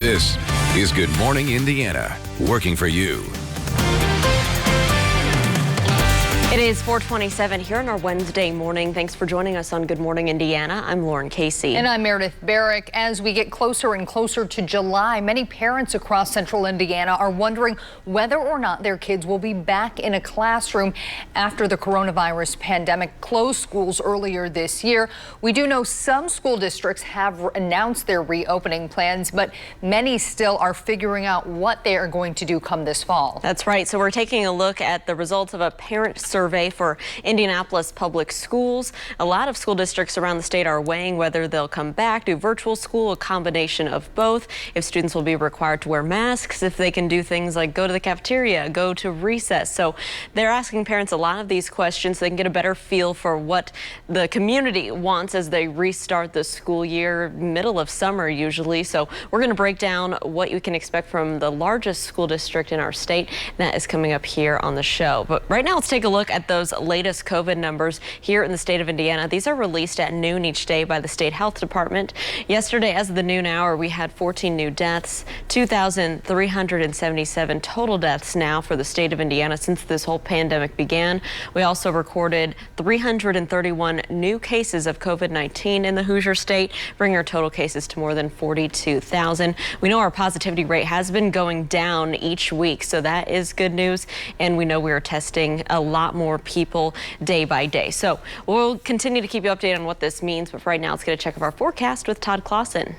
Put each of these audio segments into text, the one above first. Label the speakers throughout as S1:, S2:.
S1: This is Good Morning Indiana, working for you.
S2: It is 4:27 here on our Wednesday morning. Thanks for joining us on Good Morning Indiana. I'm Lauren Casey.
S3: And I'm Meredith Barrick. As we get closer and closer to July, many parents across central Indiana are wondering whether or not their kids will be back in a classroom after the coronavirus pandemic closed schools earlier this year. We do know some school districts have announced their reopening plans, but many still are figuring out what they are going to do come this fall.
S2: That's right. So we're taking a look at the results of a parent survey for Indianapolis public schools. A lot of school districts around the state are weighing whether they'll come back, do virtual school, a combination of both, if students will be required to wear masks, if they can do things like go to the cafeteria, go to recess. So they're asking parents a lot of these questions so they can get a better feel for what the community wants as they restart the school year, middle of summer usually. So we're going to break down what you can expect from the largest school district in our state. That is coming up here on the show. But right now, let's take a look at those latest COVID numbers here in the state of Indiana. These are released at noon each day by the state health department. Yesterday, as of the noon hour, we had 14 new deaths, 2,377 total deaths now for the state of Indiana since this whole pandemic began. We also recorded 331 new cases of COVID-19 in the Hoosier state, bringing our total cases to more than 42,000. We know our positivity rate has been going down each week, so that is good news. And we know we are testing a lot more people day by day. So we'll continue to keep you updated on what this means. But for right now, let's get a check of our forecast with Todd Clausen.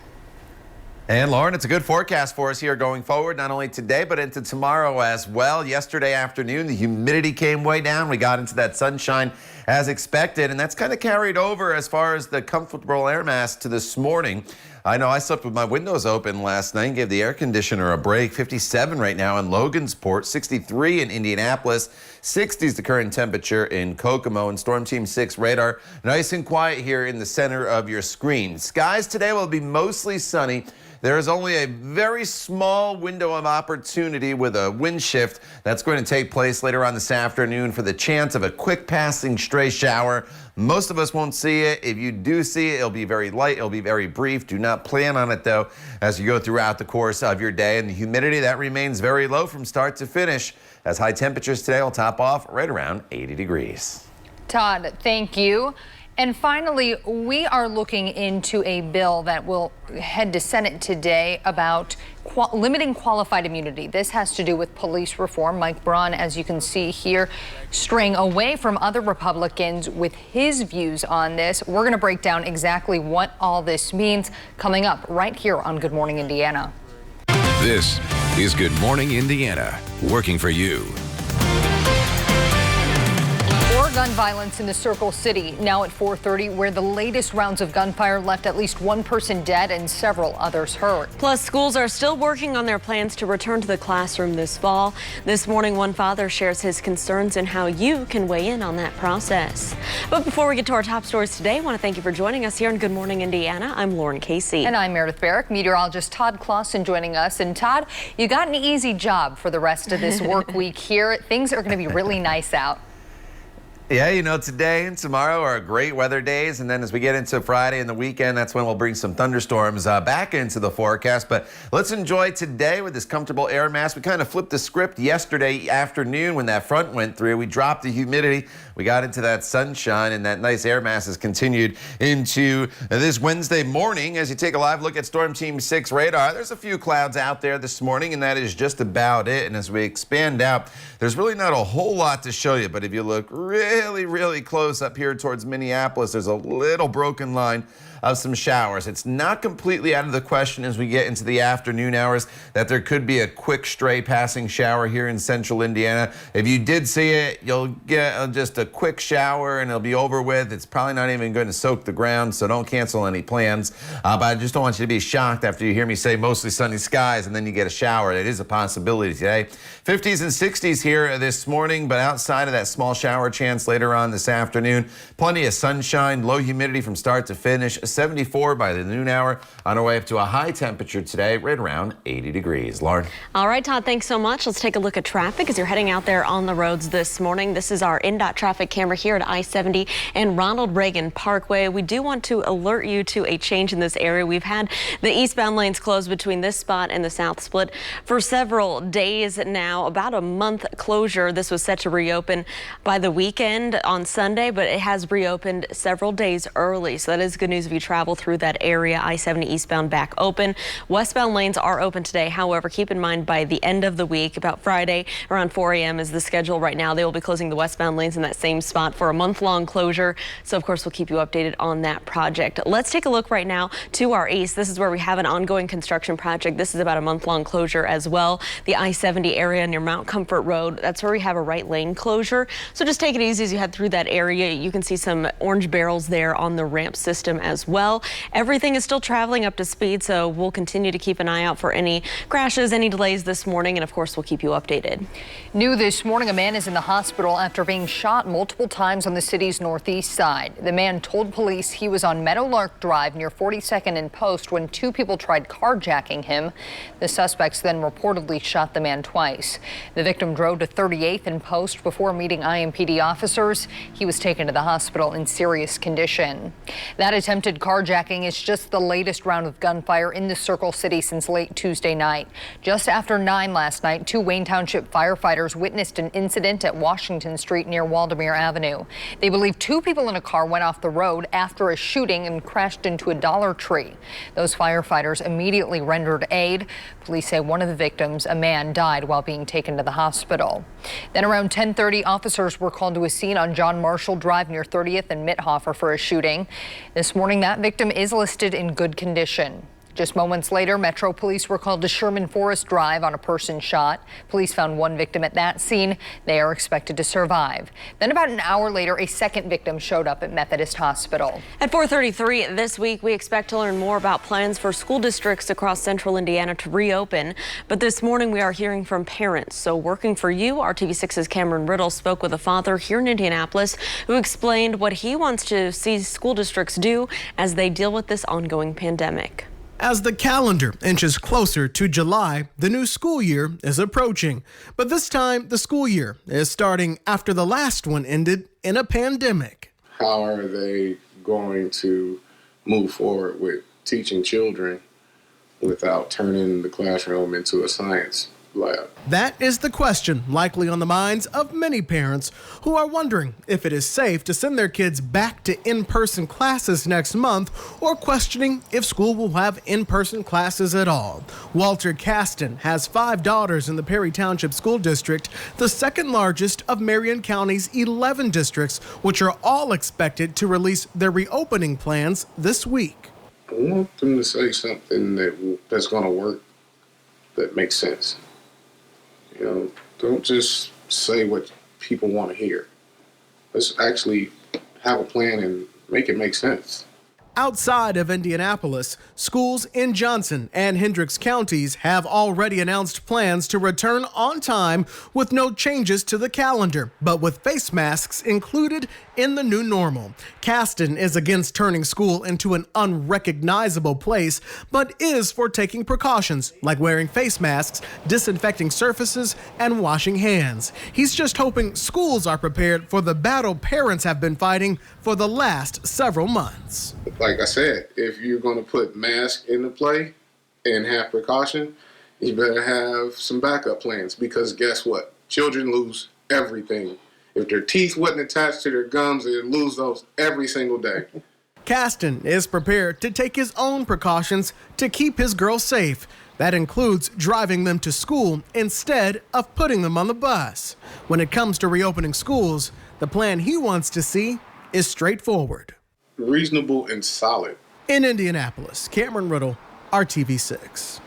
S4: And Lauren, it's a good forecast for us here going forward, not only today, but into tomorrow as well. Yesterday afternoon, the humidity came way down. We got into that sunshine as expected, and that's kind of carried over as far as the comfortable air mass to this morning. I know I slept with my windows open last night and gave the air conditioner a break. 57 right now in Logansport, 63 in Indianapolis, 60 is the current temperature in Kokomo, and Storm Team 6 radar nice and quiet here in the center of your screen. Skies today will be mostly sunny. There is only a very small window of opportunity with a wind shift that's going to take place later on this afternoon for the chance of a quick passing stray shower. Most of us won't see it. If you do see it, it'll be very light. It'll be very brief. Do not plan on it, though, as you go throughout the course of your day. And the humidity, that remains very low from start to finish, as high temperatures today will top off right around 80 degrees.
S3: Todd, thank you. And finally, we are looking into a bill that will head to Senate today about limiting qualified immunity. This has to do with police reform. Mike Braun, as you can see here, straying away from other Republicans with his views on this. We're going to break down exactly what all this means coming up right here on Good Morning Indiana.
S1: This is Good Morning Indiana, working for you.
S3: More gun violence in the Circle City now at 4:30, where the latest rounds of gunfire left at least one person dead and several others hurt.
S2: Plus, schools are still working on their plans to return to the classroom this fall. This morning, one father shares his concerns and how you can weigh in on that process. But before we get to our top stories today, I want to thank you for joining us here on Good Morning Indiana. I'm Lauren Casey.
S3: And I'm Meredith Barrick. Meteorologist Todd Clausen joining us. And Todd, you got an easy job for the rest of this work week here. Things are going to be really nice out.
S4: Yeah, you know, today and tomorrow are great weather days, and then as we get into Friday and the weekend, that's when we'll bring some thunderstorms back into the forecast. But let's enjoy today with this comfortable air mass. We kind of flipped the script yesterday afternoon when that front went through. We dropped the humidity. We got into that sunshine, and that nice air mass has continued into this Wednesday morning. As you take a live look at Storm Team 6 radar, there's a few clouds out there this morning, and that is just about it. And as we expand out, there's really not a whole lot to show you, but if you look really close up here towards Minneapolis, there's a little broken line of some showers. It's not completely out of the question as we get into the afternoon hours that there could be a quick stray passing shower here in central Indiana. If you did see it, you'll get just a quick shower and it'll be over with. It's probably not even going to soak the ground, so don't cancel any plans. But I just don't want you to be shocked after you hear me say mostly sunny skies and then you get a shower. It is a possibility today. 50s and 60s here this morning, but outside of that small shower chance later on this afternoon, plenty of sunshine, low humidity from start to finish, 74 by the noon hour. On our way up to a high temperature today, right around 80 degrees. Lauren.
S2: All right, Todd, thanks so much. Let's take a look at traffic as you're heading out there on the roads this morning. This is our INDOT traffic camera here at I-70 and Ronald Reagan Parkway. We do want to alert you to a change in this area. We've had the eastbound lanes closed between this spot and the south split for several days now, about a month closure. This was set to reopen by the weekend on Sunday, but it has reopened several days early. So that is good news if you travel through that area. I-70 eastbound back open. Westbound lanes are open today. However, keep in mind by the end of the week, about Friday around 4 a.m. is the schedule right now. They will be closing the westbound lanes in that same spot for a month-long closure. So of course, we'll keep you updated on that project. Let's take a look right now to our east. This is where we have an ongoing construction project. This is about a month-long closure as well. The I-70 area near Mount Comfort Road. That's where we have a right lane closure. So just take it easy as you head through that area. You can see some orange barrels there on the ramp system as well. Everything is still traveling up to speed, so we'll continue to keep an eye out for any crashes, any delays this morning, and of course we'll keep you updated.
S3: New this morning, a man is in the hospital after being shot multiple times on the city's northeast side. The man told police he was on Meadowlark Drive near 42nd and Post when two people tried carjacking him. The suspects then reportedly shot the man twice. The victim drove to 38th and Post before meeting IMPD officers. He was taken to the hospital in serious condition. That attempted carjacking is just the latest round of gunfire in the Circle City since late Tuesday night. Just after 9 last night, two Wayne Township firefighters witnessed an incident at Washington Street near Waldemere Avenue. They believe two people in a car went off the road after a shooting and crashed into a Dollar Tree. Those firefighters immediately rendered aid. Police say one of the victims, a man, died while being taken to the hospital. Then around 10:30, officers were called to a scene on John Marshall Drive near 30th and Mithofer for a shooting. This morning, that victim is listed in good condition. Just moments later, Metro Police were called to Sherman Forest Drive on a person shot. Police found one victim at that scene. They are expected to survive. Then about an hour later, a second victim showed up at Methodist Hospital.
S2: At 4:33 this week, we expect to learn more about plans for school districts across central Indiana to reopen. But this morning, we are hearing from parents. So working for you, our TV6's Cameron Riddle spoke with a father here in Indianapolis who explained what he wants to see school districts do as they deal with this ongoing pandemic.
S5: As the calendar inches closer to July, the new school year is approaching. But this time, the school year is starting after the last one ended in a pandemic.
S6: How are they going to move forward with teaching children without turning the classroom into a science lab?
S5: That is the question likely on the minds of many parents who are wondering if it is safe to send their kids back to in-person classes next month or questioning if school will have in-person classes at all. Walter Caston has 5 daughters in the Perry Township School District, the second largest of Marion County's 11 districts, which are all expected to release their reopening plans this week.
S6: I want them to say something that's going to work, that makes sense. You know, don't just say what people want to hear. Let's actually have a plan and make it make sense.
S5: Outside of Indianapolis, schools in Johnson and Hendricks counties have already announced plans to return on time with no changes to the calendar, but with face masks included in the new normal. Caston is against turning school into an unrecognizable place, but is for taking precautions like wearing face masks, disinfecting surfaces, and washing hands. He's just hoping schools are prepared for the battle parents have been fighting for the last several months.
S6: Like I said, if you're going to put masks into play and have precaution, you better have some backup plans, because guess what? Children lose everything. If their teeth wasn't attached to their gums, they'd lose those every single day.
S5: Caston is prepared to take his own precautions to keep his girls safe. That includes driving them to school instead of putting them on the bus. When it comes to reopening schools, the plan he wants to see is straightforward.
S6: Reasonable and solid.
S5: In Indianapolis, Cameron Riddle, RTV6.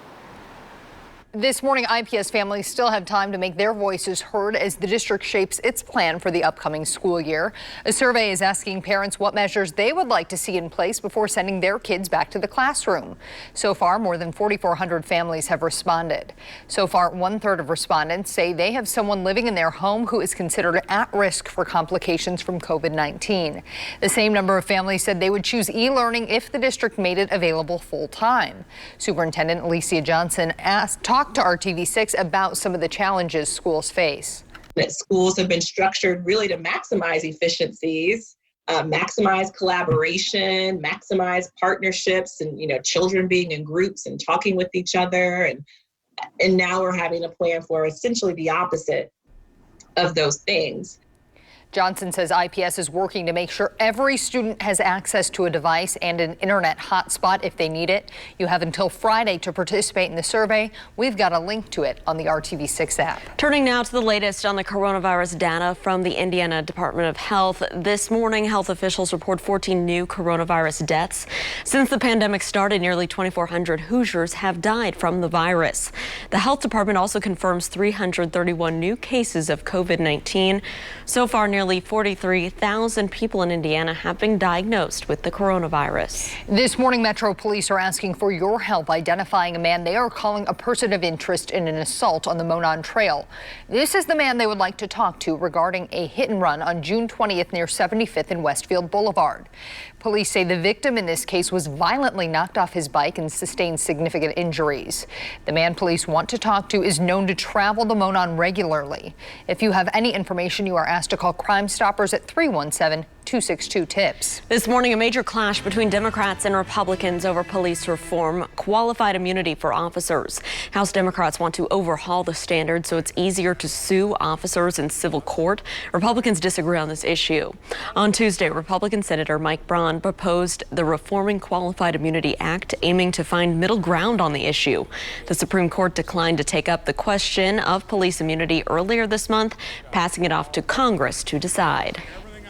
S3: This morning, IPS families still have time to make their voices heard as the district shapes its plan for the upcoming school year. A survey is asking parents what measures they would like to see in place before sending their kids back to the classroom. So far, more than 4,400 families have responded. So far, 1/3 of respondents say they have someone living in their home who is considered at risk for complications from COVID-19. The same number of families said they would choose e-learning if the district made it available full-time. Superintendent Alicia Johnson talked to RTV6 about some of the challenges schools face.
S7: That schools have been structured really to maximize efficiencies, maximize collaboration, maximize partnerships, and children being in groups and talking with each other. And now we're having a plan for essentially the opposite of those things.
S3: Johnson says IPS is working to make sure every student has access to a device and an internet hotspot if they need it. You have until Friday to participate in the survey. We've got a link to it on the RTV6 app.
S2: Turning now to the latest on the coronavirus data from the Indiana Department of Health. This morning, health officials report 14 new coronavirus deaths. Since the pandemic started, nearly 2,400 Hoosiers have died from the virus. The health department also confirms 331 new cases of COVID-19. So far, nearly 43,000 people in Indiana have been diagnosed with the coronavirus.
S3: This morning, Metro Police are asking for your help identifying a man they are calling a person of interest in an assault on the Monon Trail. This is the man they would like to talk to regarding a hit and run on June 20th near 75th and Westfield Boulevard. Police say the victim in this case was violently knocked off his bike and sustained significant injuries. The man police want to talk to is known to travel the Monon regularly. If you have any information, you are asked to call Crime Stoppers at 317-262-TIPS.
S2: This morning, a major clash between Democrats and Republicans over police reform, qualified immunity for officers. House Democrats want to overhaul the standard so it's easier to sue officers in civil court. Republicans disagree on this issue. On Tuesday, Republican Senator Mike Braun proposed the Reforming Qualified Immunity Act, aiming to find middle ground on the issue. The Supreme Court declined to take up the question of police immunity earlier this month, passing it off to Congress to decide.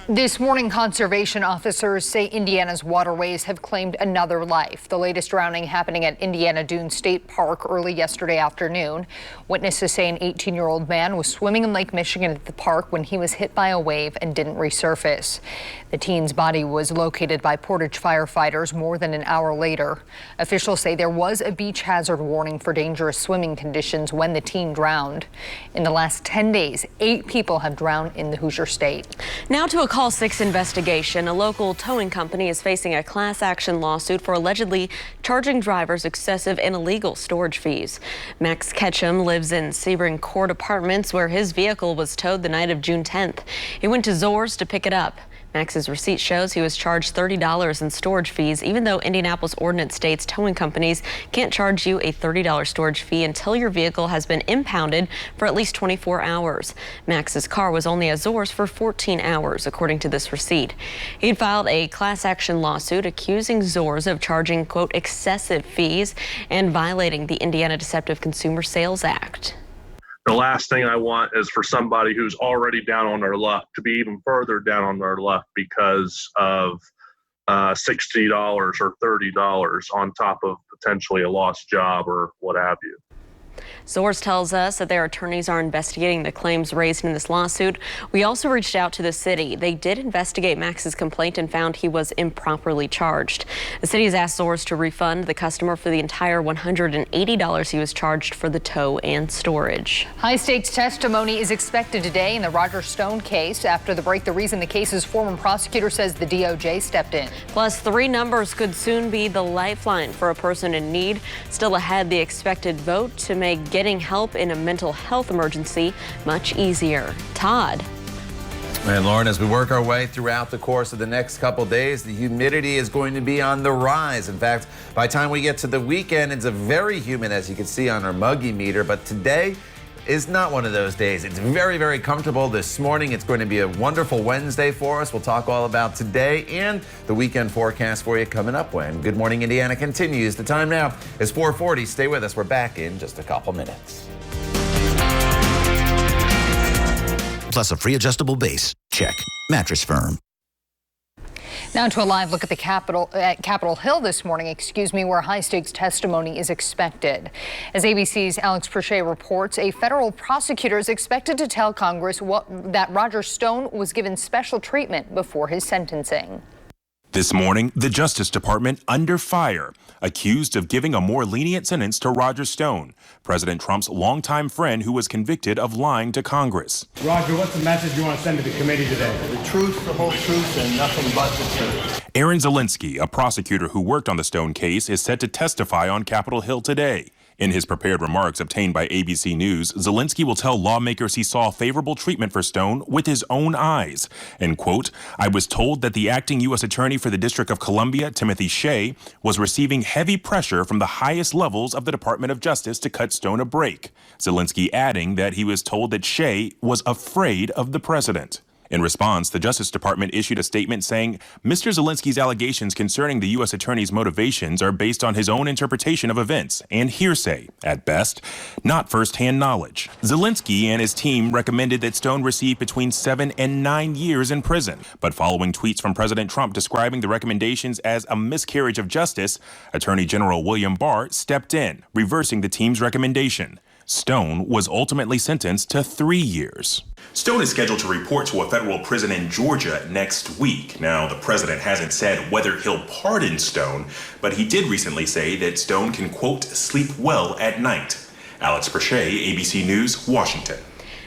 S3: This morning, conservation officers say Indiana's waterways have claimed another life. The latest drowning happening at Indiana Dunes State Park early yesterday afternoon. Witnesses say an 18-year-old man was swimming in Lake Michigan at the park when he was hit by a wave and didn't resurface. The teen's body was located by Portage firefighters more than an hour later. Officials say there was a beach hazard warning for dangerous swimming conditions when the teen drowned. In the last 10 days, 8 people have drowned in the Hoosier State.
S2: Now to a Call 6 investigation. A local towing company is facing a class action lawsuit for allegedly charging drivers excessive and illegal storage fees. Max Ketchum lives in Sebring Court Apartments, where his vehicle was towed the night of June 10th. He went to Zoars to pick it up. Max's receipt shows he was charged $30 in storage fees, even though Indianapolis ordinance states towing companies can't charge you a $30 storage fee until your vehicle has been impounded for at least 24 hours. Max's car was only at Zoars for 14 hours, according to this receipt. He'd filed a class action lawsuit accusing Zoars of charging, quote, excessive fees and violating the Indiana Deceptive Consumer Sales Act.
S8: The last thing I want is for somebody who's already down on their luck to be even further down on their luck because of $60 or $30 on top of potentially a lost job or what have you.
S2: Zoars tells us that their attorneys are investigating the claims raised in this lawsuit. We also reached out to the city. They did investigate Max's complaint and found he was improperly charged. The city has asked Zoars to refund the customer for the entire $180 he was charged for the tow and storage.
S3: High-stakes testimony is expected today in the Roger Stone case. After the break, the reason the case's former prosecutor says the DOJ stepped in.
S2: Plus, 3 numbers could soon be the lifeline for a person in need. Still ahead, the expected vote to make getting help in a mental health emergency much easier. Todd.
S4: And Lauren, as we work our way throughout the course of the next couple days, the humidity is going to be on the rise. In fact, by the time we get to the weekend, it's a very humid, as you can see on our muggy meter. But today is not one of those days. It's very, very comfortable this morning. It's going to be a wonderful Wednesday for us. We'll talk all about today and the weekend forecast for you coming up when Good Morning Indiana continues. The time now is 4:40. Stay with us. We're back in just a couple minutes.
S9: Plus a free adjustable base. Check. Mattress Firm.
S3: Now to a live look at the Capitol Hill this morning, where high-stakes testimony is expected. As ABC's Alex Prochet reports, a federal prosecutor is expected to tell Congress that Roger Stone was given special treatment before his sentencing.
S9: This morning, the Justice Department under fire, accused of giving a more lenient sentence to Roger Stone, President Trump's longtime friend who was convicted of lying to Congress.
S10: Roger, what's the message you want to send to the committee today?
S11: The truth, the whole truth, and nothing but the truth.
S9: Aaron Zelinsky, a prosecutor who worked on the Stone case, is set to testify on Capitol Hill today. In his prepared remarks obtained by ABC News, Zelinsky will tell lawmakers he saw favorable treatment for Stone with his own eyes. And, quote, I was told that the acting U.S. Attorney for the District of Columbia, Timothy Shea, was receiving heavy pressure from the highest levels of the Department of Justice to cut Stone a break. Zelinsky adding that he was told that Shea was afraid of the president. In response, the Justice Department issued a statement saying Mr. Zelinsky's allegations concerning the U.S. Attorney's motivations are based on his own interpretation of events and hearsay, at best, not firsthand knowledge. Zelinsky and his team recommended that Stone receive between 7 and 9 years in prison. But following tweets from President Trump describing the recommendations as a miscarriage of justice, Attorney General William Barr stepped in, reversing the team's recommendation. Stone was ultimately sentenced to 3 years. Stone is scheduled to report to a federal prison in Georgia next week. Now, the president hasn't said whether he'll pardon Stone, but he did recently say that Stone can, quote, sleep well at night. Alex Prochet, ABC News, Washington.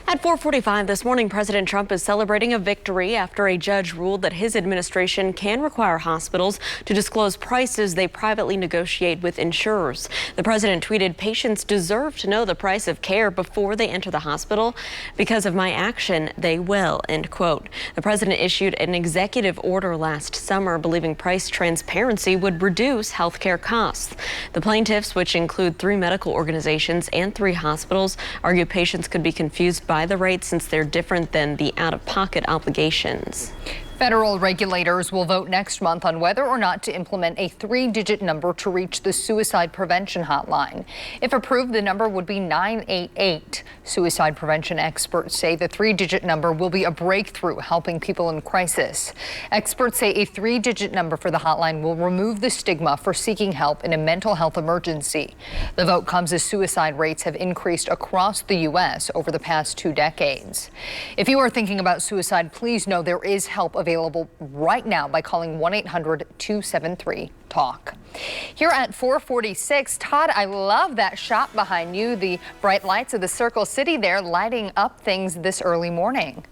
S2: At 4:45 this morning, President Trump is celebrating a victory after a judge ruled that his administration can require hospitals to disclose prices they privately negotiate with insurers. The president tweeted, patients deserve to know the price of care before they enter the hospital. Because of my action, they will, end quote. The president issued an executive order last summer believing price transparency would reduce health care costs. The plaintiffs, which include 3 medical organizations and 3 hospitals, argue patients could be confused by the rates since they're different than the out-of-pocket obligations.
S3: Federal regulators will vote next month on whether or not to implement a 3-digit number to reach the suicide prevention hotline. If approved, the number would be 988. Suicide prevention experts say the 3-digit number will be a breakthrough helping people in crisis. Experts say a 3-digit number for the hotline will remove the stigma for seeking help in a mental health emergency. The vote comes as suicide rates have increased across the U.S. over the past 2 decades. If you are thinking about suicide, please know there is help available right now by calling 1-800-273-TALK. Here at 446, Todd, I love that shot behind you, the bright lights of the Circle City there lighting up things this early morning.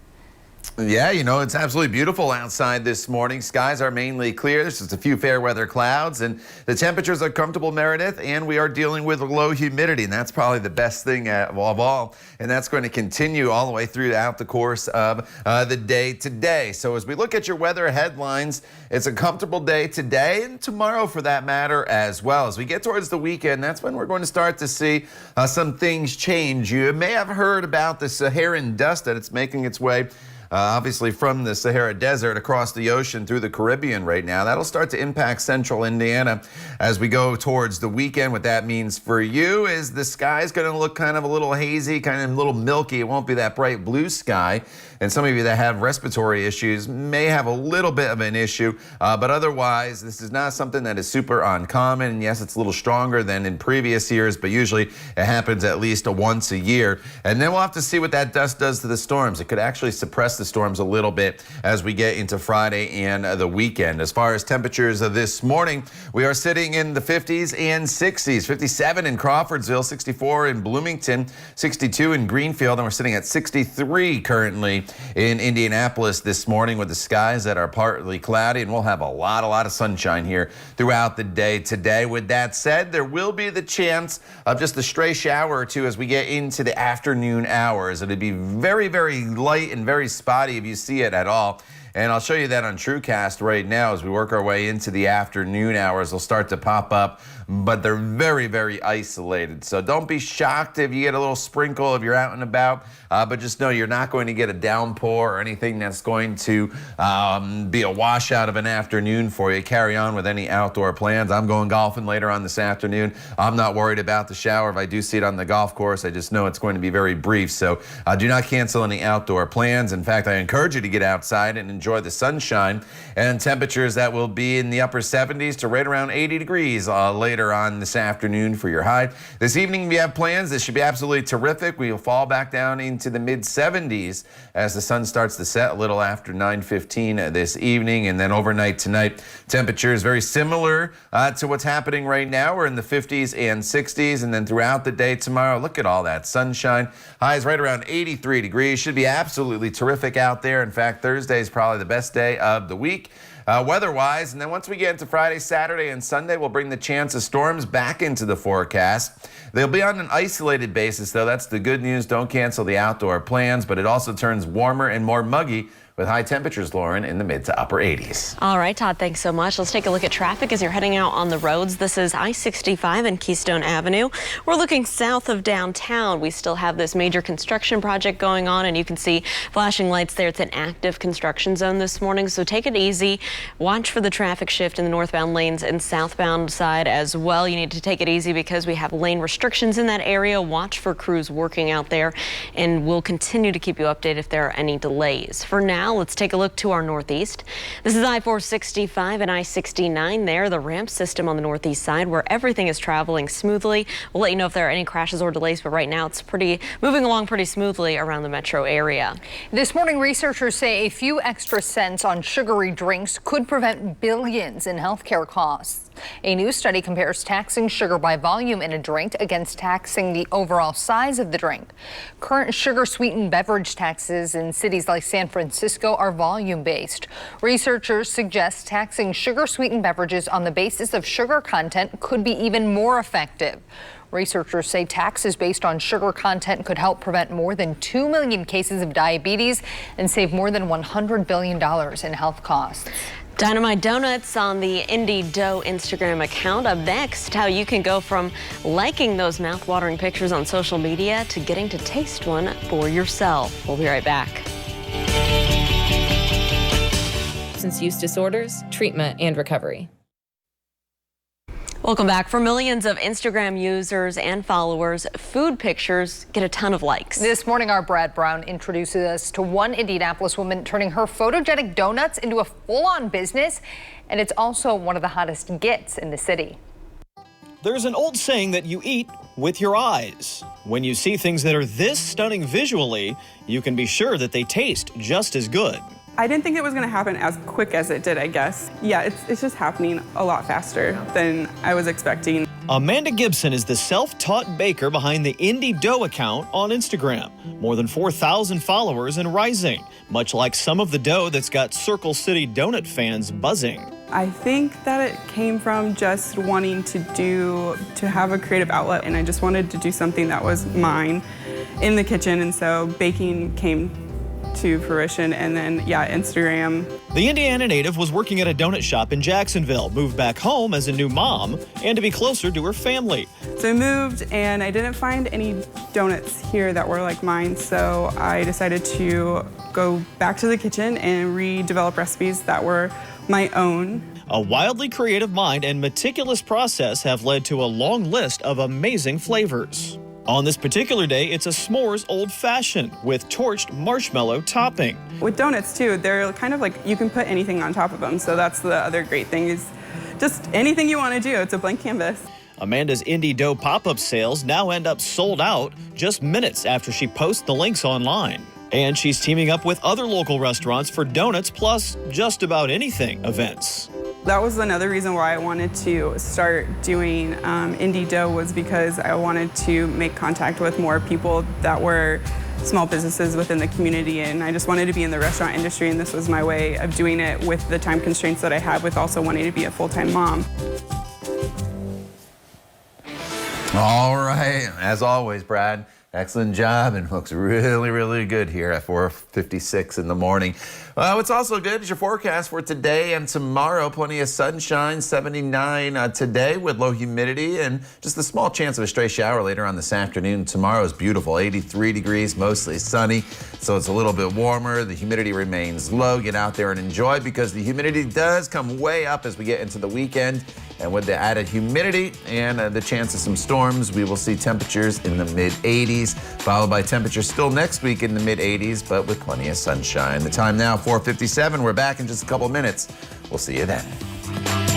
S4: Yeah, you know, it's absolutely beautiful outside this morning. Skies are mainly clear. There's just a few fair weather clouds, and the temperatures are comfortable, Meredith, and we are dealing with low humidity, and that's probably the best thing of all, and that's going to continue all the way throughout the course of the day today. So as we look at your weather headlines, it's a comfortable day today and tomorrow for that matter as well. As we get towards the weekend, that's when we're going to start to see some things change. You may have heard about the Saharan dust that it's making its way obviously from the Sahara Desert across the ocean through the Caribbean right now. That'll start to impact central Indiana as we go towards the weekend. What that means for you is the sky's going to look kind of a little hazy, kind of a little milky. It won't be that bright blue sky. And some of you that have respiratory issues may have a little bit of an issue, but otherwise, this is not something that is super uncommon. And yes, it's a little stronger than in previous years, but usually it happens at least once a year. And then we'll have to see what that dust does to the storms. It could actually suppress the storms a little bit as we get into Friday and the weekend. As far as temperatures this morning, we are sitting in the 50s and 60s. 57 in Crawfordsville, 64 in Bloomington, 62 in Greenfield, and we're sitting at 63 currently in Indianapolis this morning with the skies that are partly cloudy, and we'll have a lot of sunshine here throughout the day today. With that said, there will be the chance of just a stray shower or two as we get into the afternoon hours. It'll be very, very light and very spotty if you see it at all. And I'll show you that on TrueCast right now as we work our way into the afternoon hours. They'll start to pop up, but they're very, very isolated. So don't be shocked if you get a little sprinkle if you're out and about, but just know you're not going to get a downpour or anything that's going to be a washout of an afternoon for you. Carry on with any outdoor plans. I'm going golfing later on this afternoon. I'm not worried about the shower. If I do see it on the golf course, I just know it's going to be very brief. So do not cancel any outdoor plans. In fact, I encourage you to get outside and enjoy enjoy the sunshine, and temperatures that will be in the upper 70s to right around 80 degrees later on this afternoon for your high. This evening we have plans. This should be absolutely terrific. We will fall back down into the mid 70s as the sun starts to set a little after 9:15 this evening, and then overnight tonight temperatures very similar to what's happening right now. We're in the 50s and 60s, and then throughout the day tomorrow, look at all that sunshine. Highs right around 83 degrees. Should be absolutely terrific out there. In fact, Thursday is probably the best day of the week weather-wise. And then once we get into Friday, Saturday, and Sunday, we'll bring the chance of storms back into the forecast. They'll be on an isolated basis, though. That's the good news. Don't cancel the outdoor plans, but it also turns warmer and more muggy with high temperatures, Lauren, in the mid to upper 80s.
S2: All right, Todd, thanks so much. Let's take a look at traffic as you're heading out on the roads. This is I-65 and Keystone Avenue. We're looking south of downtown. We still have this major construction project going on, and you can see flashing lights there. It's an active construction zone this morning, so take it easy. Watch for the traffic shift in the northbound lanes and southbound side as well. You need to take it easy because we have lane restrictions in that area. Watch for crews working out there, and we'll continue to keep you updated if there are any delays. For now, let's take a look to our northeast. This is I-465 and I-69 there, the ramp system on the northeast side where everything is traveling smoothly. We'll let you know if there are any crashes or delays, but right now it's moving along pretty smoothly around the metro area.
S3: This morning, researchers say a few extra cents on sugary drinks could prevent billions in healthcare costs. A new study compares taxing sugar by volume in a drink against taxing the overall size of the drink. Current sugar-sweetened beverage taxes in cities like San Francisco are volume-based. Researchers suggest taxing sugar-sweetened beverages on the basis of sugar content could be even more effective. Researchers say taxes based on sugar content could help prevent more than 2 million cases of diabetes and save more than $100 billion in health costs.
S2: Dynamite Donuts on the Indy Dough Instagram account. Up next, how you can go from liking those mouth-watering pictures on social media to getting to taste one for yourself. We'll be right back.
S12: Substance use disorders, treatment, and recovery.
S2: Welcome back. For millions of Instagram users and followers, food pictures get a ton of likes.
S3: This morning, our Brad Brown introduces us to one Indianapolis woman turning her photogenic donuts into a full-on business, and it's also one of the hottest gets in the city.
S13: There's an old saying that you eat with your eyes. When you see things that are this stunning visually, you can be sure that they taste just as good.
S14: I didn't think it was going to happen as quick as it did, I guess. Yeah, it's just happening a lot faster than I was expecting.
S13: Amanda Gibson is the self-taught baker behind the Indy Dough account on Instagram. More than 4,000 followers and rising, much like some of the dough that's got Circle City donut fans buzzing.
S14: I think that it came from just wanting to have a creative outlet, and I just wanted to do something that was mine in the kitchen, and so baking came to fruition, and then Instagram.
S13: The Indiana native was working at a donut shop in Jacksonville, moved back home as a new mom and to be closer to her family.
S14: So I moved and I didn't find any donuts here that were like mine, so I decided to go back to the kitchen and redevelop recipes that were my own.
S13: A wildly creative mind and meticulous process have led to a long list of amazing flavors. On this particular day, it's a s'mores old-fashioned with torched marshmallow topping.
S14: With donuts, too, they're kind of like you can put anything on top of them, so that's the other great thing is just anything you want to do. It's a blank canvas.
S13: Amanda's Indy Dough pop-up sales now end up sold out just minutes after she posts the links online. And she's teaming up with other local restaurants for donuts plus just about anything events.
S14: That was another reason why I wanted to start doing Indy Dough, was because I wanted to make contact with more people that were small businesses within the community, and I just wanted to be in the restaurant industry, and this was my way of doing it with the time constraints that I had with also wanting to be a full-time mom.
S4: All right, as always, Brad, excellent job, and looks really, really good here at 4:56 in the morning. What's also good is your forecast for today and tomorrow. Plenty of sunshine, 79 today with low humidity and just a small chance of a stray shower later on this afternoon. Tomorrow is beautiful, 83 degrees, mostly sunny, so it's a little bit warmer. The humidity remains low. Get out there and enjoy because the humidity does come way up as we get into the weekend. And with the added humidity and the chance of some storms, we will see temperatures in the mid-80s, followed by temperatures still next week in the mid-80s, but with plenty of sunshine. The time now, 4:57. We're back in just a couple minutes. We'll see you then.